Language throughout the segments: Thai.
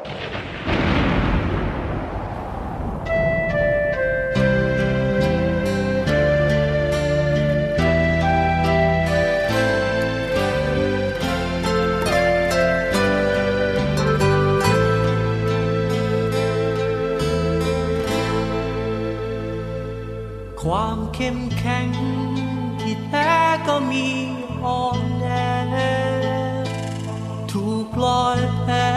ความเข้มแข็งที่แท้ก็มีอ่อนแอถูกลอยแพ้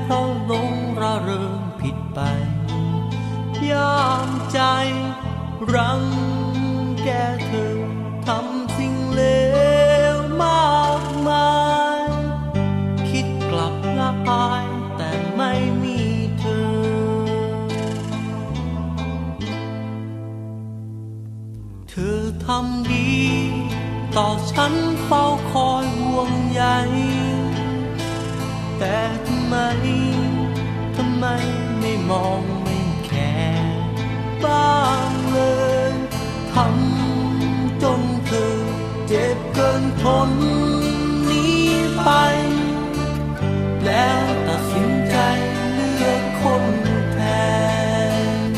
เพราะหลงระเริงผิดไปย่ามใจรังแกเธอทำสิ่งเลวมากมายคิดกลับละอายแต่ไม่มีเธอเธอทำดีต่อฉันเฝ้าคอยห่วงใยแต่ทำไมไม่มองไม่แคร์บ้างเลยทำจนเธอเจ็บเกินทนหนีไปแล้วตัดสินใจเลือกคนแทน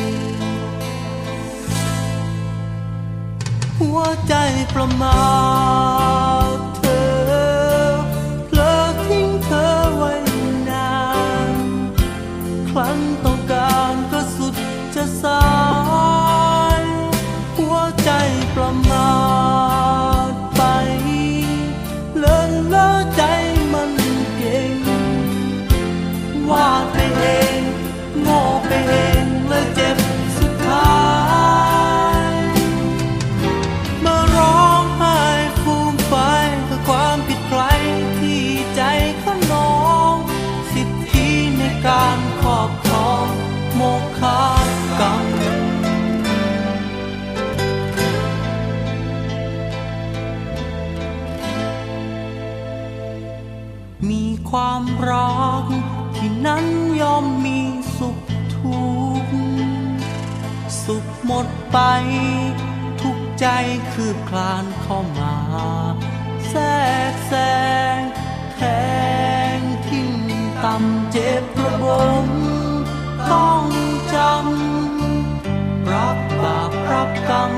หัวใจประมาทเธอเพลอทิ้งเธอไว้นานครั้นต้องการก็สุดจะสายหัวใจประมาทไปเลินเล่อใจมันเก่งวาดไปเองโง่ไปเองเลยเจ็บสุดท้ายมาร้องไห้ฟูมไฟกับความผิดใครที่ใจข้างน้องสิทธิในการครอบครองโมฆะกรรมมีความรักที่นั้นย่อมมีสุขทุกข์สุขหมดไปทุกใจคืบคลานเข้ามาแทรกแซงแทงทิ่มต่ำเจ็บระบมต้องจำรับบาปรับกรรม